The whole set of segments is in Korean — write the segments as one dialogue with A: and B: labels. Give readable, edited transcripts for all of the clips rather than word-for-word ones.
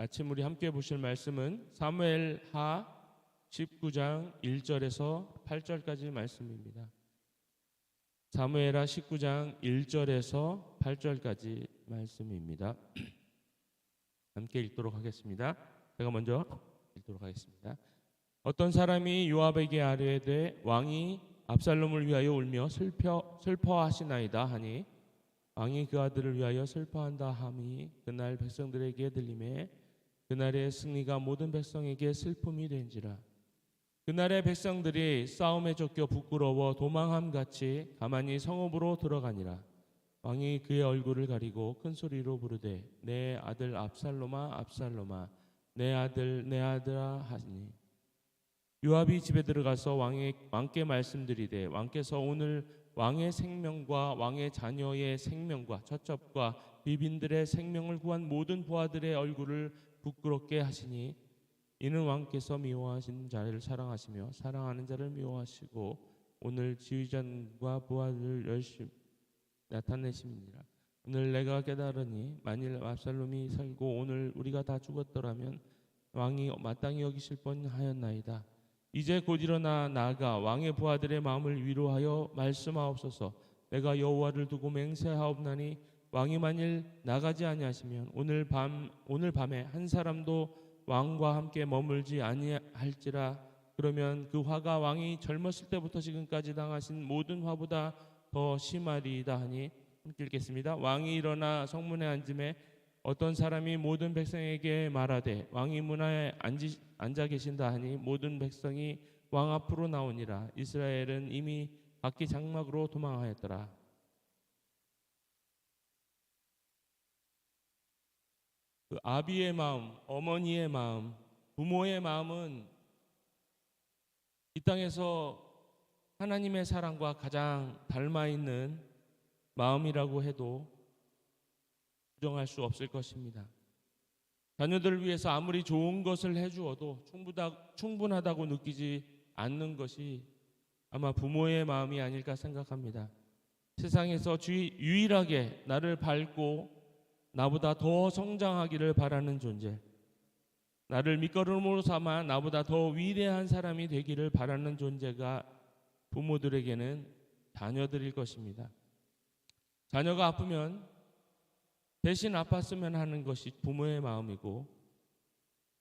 A: 아침 우리 함께 보실 말씀은 사무엘하 19장 1절에서 8절까지 말씀입니다. 사무엘하 19장 1절에서 8절까지 말씀입니다. 함께 읽도록 하겠습니다. 제가 먼저 읽도록 하겠습니다. 어떤 사람이 요압에게 아뢰되 왕이 압살롬을 위하여 울며 슬퍼하시나이다 하니 왕이 그 아들을 위하여 슬퍼한다 함이 그날 백성들에게 들리매 그날의 승리가 모든 백성에게 슬픔이 된지라. 그날의 백성들이 싸움에 쫓겨 부끄러워 도망함같이 가만히 성읍으로 들어가니라. 왕이 그의 얼굴을 가리고 큰 소리로 부르되 내 아들 압살롬아 압살롬아 내 아들 내 아들아 하니 요압이 집에 들어가서 왕께 말씀드리되 왕께서 오늘 왕의 생명과 왕의 자녀의 생명과 처첩과 비빈들의 생명을 구한 모든 부하들의 얼굴을 부끄럽게 하시니 이는 왕께서 미워하시는 자를 사랑하시며 사랑하는 자를 미워하시고 오늘 지휘관과 부하들을 열심히 나타내심이니라. 오늘 내가 깨달으니 만일 압살롬이 살고 오늘 우리가 다 죽었더라면 왕이 마땅히 여기실 뻔하였나이다. 이제 곧 일어나 나아가 왕의 부하들의 마음을 위로하여 말씀하옵소서. 내가 여호와를 두고 맹세하옵나니 왕이 만일 나가지 아니하시면 오늘 밤에 한 사람도 왕과 함께 머물지 아니할지라. 그러면 그 화가 왕이 젊었을 때부터 지금까지 당하신 모든 화보다 더 심하리이다 하니 함께 읽겠습니다. 왕이 일어나 성문에 앉음에 어떤 사람이 모든 백성에게 말하되 왕이 문화에 앉아 계신다 하니 모든 백성이 왕 앞으로 나오니라. 이스라엘은 이미 각기 장막으로 도망하였더라. 그 아비의 마음, 어머니의 마음, 부모의 마음은 이 땅에서 하나님의 사랑과 가장 닮아 있는 마음이라고 해도 부정할 수 없을 것입니다. 자녀들을 위해서 아무리 좋은 것을 해주어도 충분하다고 느끼지 않는 것이 아마 부모의 마음이 아닐까 생각합니다. 세상에서 유일하게 나를 밟고 나보다 더 성장하기를 바라는 존재, 나를 밑거름으로 삼아 나보다 더 위대한 사람이 되기를 바라는 존재가 부모들에게는 자녀들일 것입니다. 자녀가 아프면 대신 아팠으면 하는 것이 부모의 마음이고,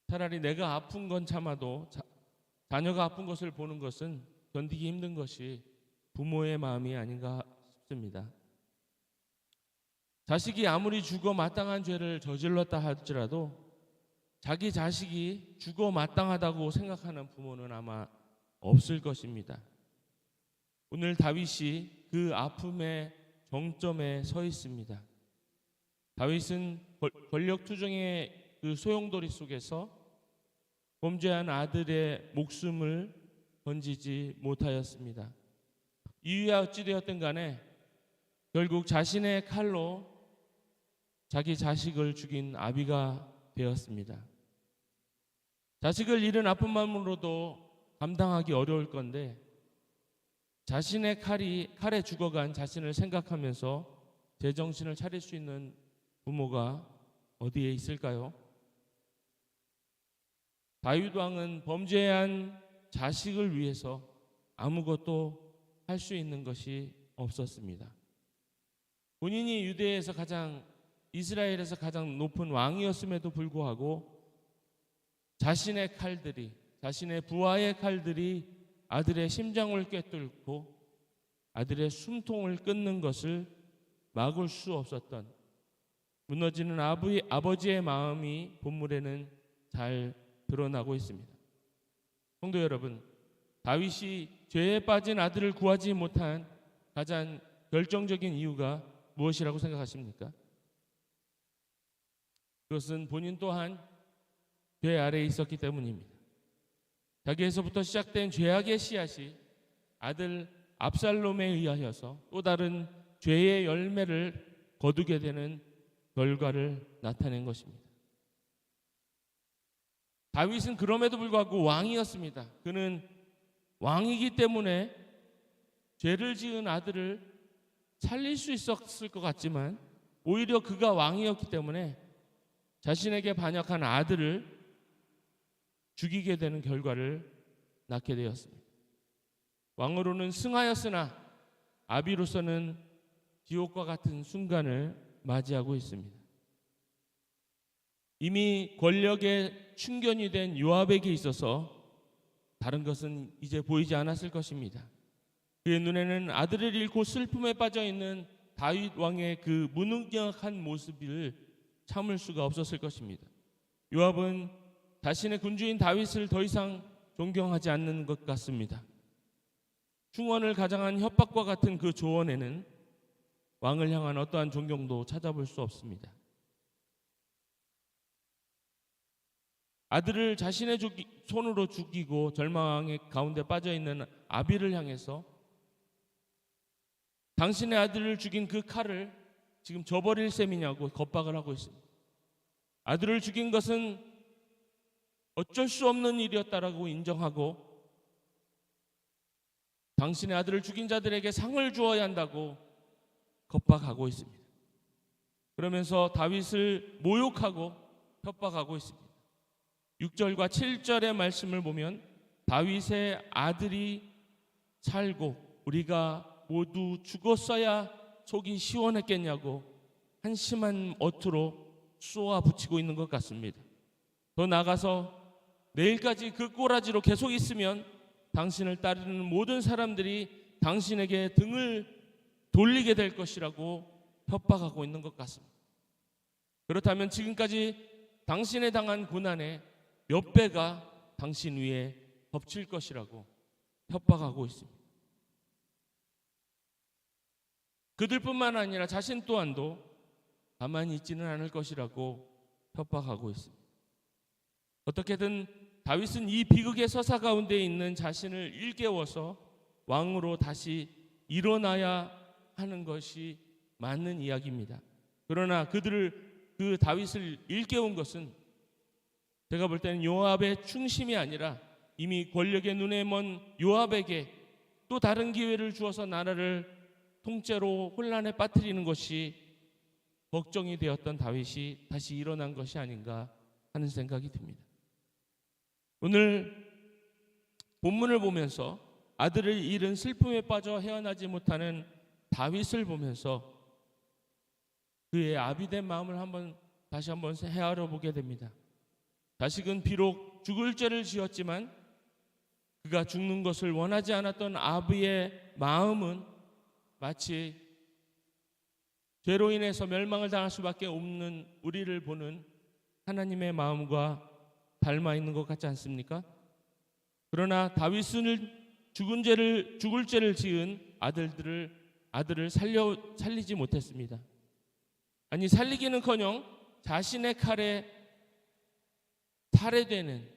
A: 차라리 내가 아픈 건 참아도 자녀가 아픈 것을 보는 것은 견디기 힘든 것이 부모의 마음이 아닌가 싶습니다. 자식이 아무리 죽어 마땅한 죄를 저질렀다 할지라도 자기 자식이 죽어 마땅하다고 생각하는 부모는 아마 없을 것입니다. 오늘 다윗이 그 아픔의 정점에 서 있습니다. 다윗은 권력 투정의 그 소용돌이 속에서 범죄한 아들의 목숨을 건지지 못하였습니다. 이유야 어찌 되었든 간에 결국 자신의 칼로 자기 자식을 죽인 아비가 되었습니다. 자식을 잃은 아픔만으로도 감당하기 어려울 건데 자신의 칼에 죽어간 자신을 생각하면서 제정신을 차릴 수 있는 부모가 어디에 있을까요? 다윗 왕은 범죄한 자식을 위해서 아무것도 할 수 있는 것이 없었습니다. 본인이 이스라엘에서 가장 높은 왕이었음에도 불구하고 자신의 부하의 칼들이 아들의 심장을 꿰뚫고 아들의 숨통을 끊는 것을 막을 수 없었던 무너지는 아버지의 마음이 본문에는 잘 드러나고 있습니다. 성도 여러분, 다윗이 죄에 빠진 아들을 구하지 못한 가장 결정적인 이유가 무엇이라고 생각하십니까? 그것은 본인 또한 죄 아래에 있었기 때문입니다. 자기에서부터 시작된 죄악의 씨앗이 아들 압살롬에 의하여서 또 다른 죄의 열매를 거두게 되는 결과를 나타낸 것입니다. 다윗은 그럼에도 불구하고 왕이었습니다. 그는 왕이기 때문에 죄를 지은 아들을 살릴 수 있었을 것 같지만 오히려 그가 왕이었기 때문에 자신에게 반역한 아들을 죽이게 되는 결과를 낳게 되었습니다. 왕으로는 승하였으나 아비로서는 지옥과 같은 순간을 맞이하고 있습니다. 이미 권력에 충견이 된 요압에게 있어서 다른 것은 이제 보이지 않았을 것입니다. 그의 눈에는 아들을 잃고 슬픔에 빠져 있는 다윗 왕의 그 무능력한 모습을 참을 수가 없었을 것입니다. 요압은 자신의 군주인 다윗을 더 이상 존경하지 않는 것 같습니다. 충원을 가장한 협박과 같은 그 조언에는 왕을 향한 어떠한 존경도 찾아볼 수 없습니다. 아들을 자신의 손으로 죽이고 절망의 가운데 빠져있는 아비를 향해서 당신의 아들을 죽인 그 칼을 지금 저버릴 셈이냐고 겁박을 하고 있습니다. 아들을 죽인 것은 어쩔 수 없는 일이었다라고 인정하고 당신의 아들을 죽인 자들에게 상을 주어야 한다고 겁박하고 있습니다. 그러면서 다윗을 모욕하고 협박하고 있습니다. 6절과 7절의 말씀을 보면 다윗의 아들이 살고 우리가 모두 죽었어야 속이 시원했겠냐고 한심한 어투로 쏘아붙이고 있는 것 같습니다. 더 나아가서 내일까지 그 꼬라지로 계속 있으면 당신을 따르는 모든 사람들이 당신에게 등을 돌리게 될 것이라고 협박하고 있는 것 같습니다. 그렇다면 지금까지 당신의 당한 고난의 몇 배가 당신 위에 덮칠 것이라고 협박하고 있습니다. 그들뿐만 아니라 자신 또한도 가만히 있지는 않을 것이라고 협박하고 있습니다. 어떻게든 다윗은 이 비극의 서사 가운데 있는 자신을 일깨워서 왕으로 다시 일어나야 하는 것이 맞는 이야기입니다. 그러나 그 다윗을 일깨운 것은 제가 볼 때는 요압의 충심이 아니라 이미 권력의 눈에 먼 요압에게 또 다른 기회를 주어서 나라를 통째로 혼란에 빠뜨리는 것이 걱정이 되었던 다윗이 다시 일어난 것이 아닌가 하는 생각이 듭니다. 오늘 본문을 보면서 아들을 잃은 슬픔에 빠져 헤어나지 못하는 다윗을 보면서 그의 아비된 마음을 다시 한번 헤아려 보게 됩니다. 자식은 비록 죽을 죄를 지었지만 그가 죽는 것을 원하지 않았던 아비의 마음은 마치 죄로 인해서 멸망을 당할 수밖에 없는 우리를 보는 하나님의 마음과 닮아 있는 것 같지 않습니까? 그러나 다윗은 죽을 죄를 지은 아들을 살리지 못했습니다. 아니 살리기는커녕 자신의 칼에 살해되는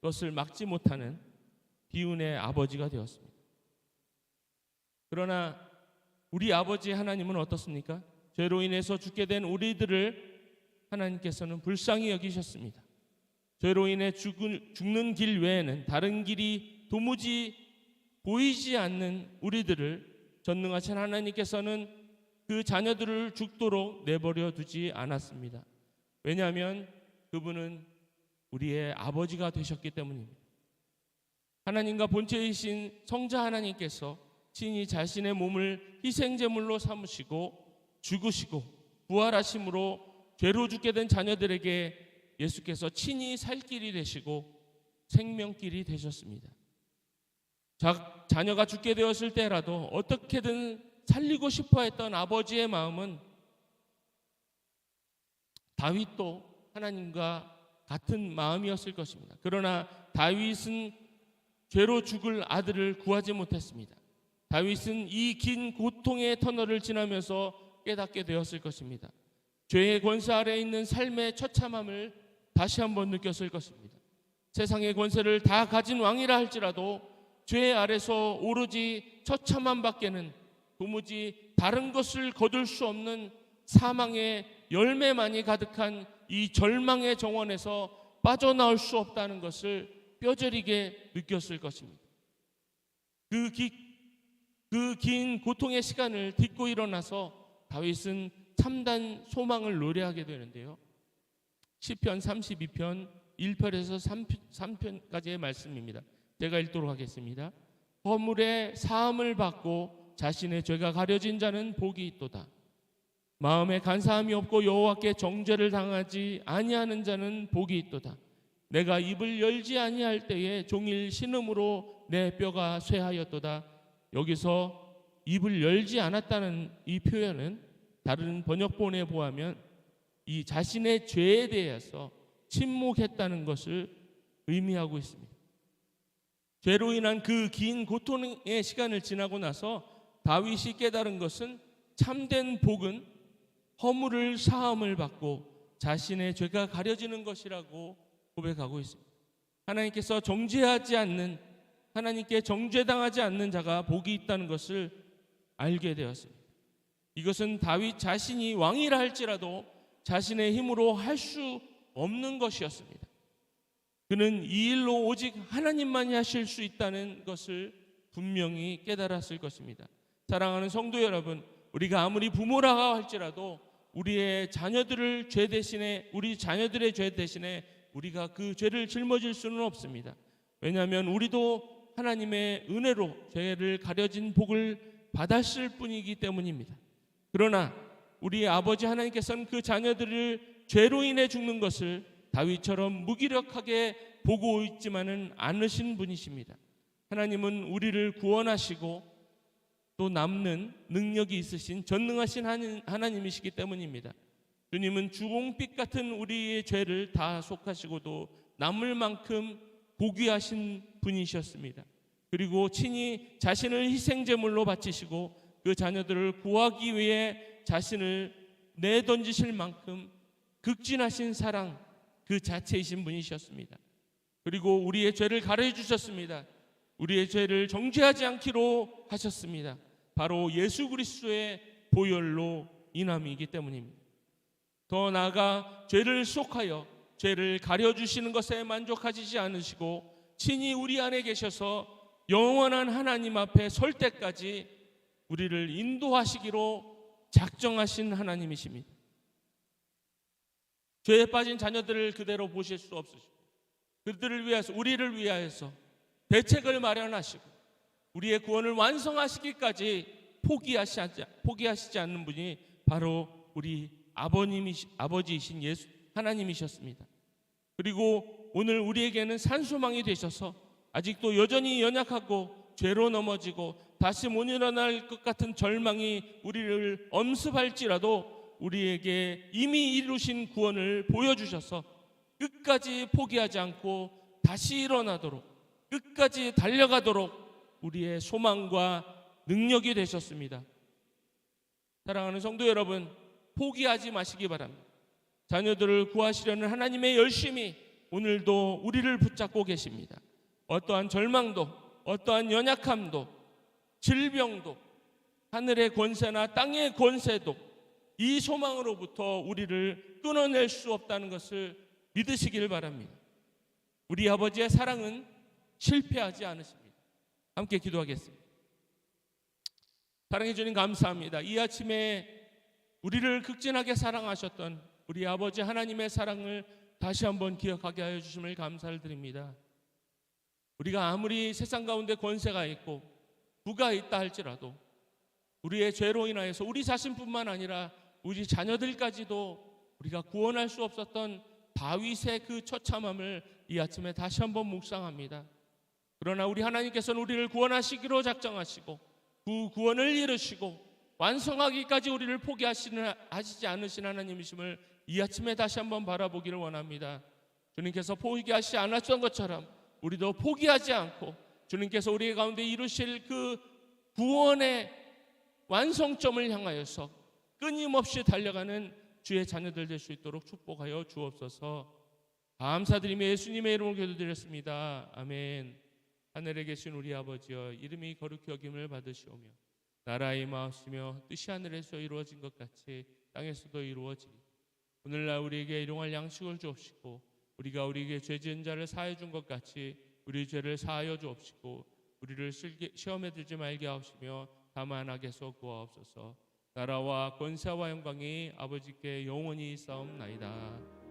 A: 것을 막지 못하는 비운의 아버지가 되었습니다. 그러나 우리 아버지 하나님은 어떻습니까? 죄로 인해서 죽게 된 우리들을 하나님께서는 불쌍히 여기셨습니다. 죄로 인해 죽는 길 외에는 다른 길이 도무지 보이지 않는 우리들을 전능하신 하나님께서는 그 자녀들을 죽도록 내버려 두지 않았습니다. 왜냐하면 그분은 우리의 아버지가 되셨기 때문입니다. 하나님과 본체이신 성자 하나님께서 친히 자신의 몸을 희생제물로 삼으시고 죽으시고 부활하심으로 죄로 죽게 된 자녀들에게 예수께서 친히 살 길이 되시고 생명길이 되셨습니다. 자녀가 죽게 되었을 때라도 어떻게든 살리고 싶어 했던 아버지의 마음은 다윗도 하나님과 같은 마음이었을 것입니다. 그러나 다윗은 죄로 죽을 아들을 구하지 못했습니다. 다윗은 이 긴 고통의 터널을 지나면서 깨닫게 되었을 것입니다. 죄의 권세 아래에 있는 삶의 처참함을 다시 한번 느꼈을 것입니다. 세상의 권세를 다 가진 왕이라 할지라도 죄 아래서 오로지 처참함밖에는 도무지 다른 것을 거둘 수 없는 사망의 열매만이 가득한 이 절망의 정원에서 빠져나올 수 없다는 것을 뼈저리게 느꼈을 것입니다. 그 긴 고통의 시간을 딛고 일어나서 다윗은 참된 소망을 노래하게 되는데요. 시편 32편 1편에서 3편까지의 말씀입니다. 제가 읽도록 하겠습니다. 허물에 사함을 받고 자신의 죄가 가려진 자는 복이 있도다. 마음에 간사함이 없고 여호와께 정죄를 당하지 아니하는 자는 복이 있도다. 내가 입을 열지 아니할 때에 종일 신음으로 내 뼈가 쇠하였도다. 여기서 입을 열지 않았다는 이 표현은 다른 번역본에 보면 이 자신의 죄에 대해서 침묵했다는 것을 의미하고 있습니다. 죄로 인한 그 긴 고통의 시간을 지나고 나서 다윗이 깨달은 것은 참된 복은 허물을 사함을 받고 자신의 죄가 가려지는 것이라고 고백하고 있습니다. 하나님께서 정죄하지 않는, 하나님께 정죄당하지 않는 자가 복이 있다는 것을 알게 되었습니다. 이것은 다윗 자신이 왕이라 할지라도 자신의 힘으로 할 수 없는 것이었습니다. 그는 이 일로 오직 하나님만이 하실 수 있다는 것을 분명히 깨달았을 것입니다. 사랑하는 성도 여러분, 우리가 아무리 부모라 할지라도 우리의 자녀들의 죄 대신에 우리가 그 죄를 짊어질 수는 없습니다. 왜냐하면 우리도 하나님의 은혜로 죄를 가려진 복을 받았을 뿐이기 때문입니다. 그러나 우리 아버지 하나님께서는 그 자녀들을 죄로 인해 죽는 것을 다윗처럼 무기력하게 보고 있지만은 않으신 분이십니다. 하나님은 우리를 구원하시고 또 남는 능력이 있으신 전능하신 하나님이시기 때문입니다. 주님은 주홍빛 같은 우리의 죄를 다 속하시고도 남을 만큼 고귀하신 분이셨습니다. 그리고 친히 자신을 희생제물로 바치시고 그 자녀들을 구하기 위해 자신을 내던지실 만큼 극진하신 사랑 그 자체이신 분이셨습니다. 그리고 우리의 죄를 가려해 주셨습니다. 우리의 죄를 정죄하지 않기로 하셨습니다. 바로 예수 그리스도의 보혈로 인함이기 때문입니다. 더 나아가 죄를 속하여 죄를 가려주시는 것에 만족하시지 않으시고 친히 우리 안에 계셔서 영원한 하나님 앞에 설 때까지 우리를 인도하시기로 작정하신 하나님이십니다. 죄에 빠진 자녀들을 그대로 보실 수 없으시고 그들을 위해서, 우리를 위하여서 대책을 마련하시고 우리의 구원을 완성하시기까지 포기하시지 않는 분이 바로 우리 아버지이신 예수 하나님이셨습니다. 그리고 오늘 우리에게는 산소망이 되셔서 아직도 여전히 연약하고 죄로 넘어지고 다시 못 일어날 것 같은 절망이 우리를 엄습할지라도 우리에게 이미 이루신 구원을 보여주셔서 끝까지 포기하지 않고 다시 일어나도록, 끝까지 달려가도록 우리의 소망과 능력이 되셨습니다. 사랑하는 성도 여러분, 포기하지 마시기 바랍니다. 자녀들을 구하시려는 하나님의 열심이 오늘도 우리를 붙잡고 계십니다. 어떠한 절망도, 어떠한 연약함도, 질병도, 하늘의 권세나 땅의 권세도 이 소망으로부터 우리를 끊어낼 수 없다는 것을 믿으시길 바랍니다. 우리 아버지의 사랑은 실패하지 않으십니다. 함께 기도하겠습니다. 사랑해 주님 감사합니다. 이 아침에 우리를 극진하게 사랑하셨던 우리 아버지 하나님의 사랑을 다시 한번 기억하게 하여 주심을 감사를 드립니다. 우리가 아무리 세상 가운데 권세가 있고 부가 있다 할지라도 우리의 죄로 인하여서 우리 자신뿐만 아니라 우리 자녀들까지도 우리가 구원할 수 없었던 다윗의 그 처참함을 이 아침에 다시 한번 묵상합니다. 그러나 우리 하나님께서는 우리를 구원하시기로 작정하시고 그 구원을 이루시고 완성하기까지 우리를 포기하시지 않으신 하나님이심을 이 아침에 다시 한번 바라보기를 원합니다. 주님께서 포기하시지 않았던 것처럼 우리도 포기하지 않고 주님께서 우리 가운데 이루실 그 구원의 완성점을 향하여서 끊임없이 달려가는 주의 자녀들 될 수 있도록 축복하여 주옵소서. 감사드리며 예수님의 이름으로 기도드렸습니다. 아멘. 하늘에 계신 우리 아버지여, 이름이 거룩히 여김을 받으시오며 나라의 임하시며 뜻이 하늘에서 이루어진 것 같이 땅에서도 이루어지리. 오늘날 우리에게 일용할 양식을 주옵시고 우리가 우리에게 죄 지은 자를 사하여 준 것 같이 우리 죄를 사하여 주옵시고 우리를 시험에 들지 말게 하옵시며 다만 악에서 구하옵소서. 나라와 권세와 영광이 아버지께 영원히 있사옵나이다.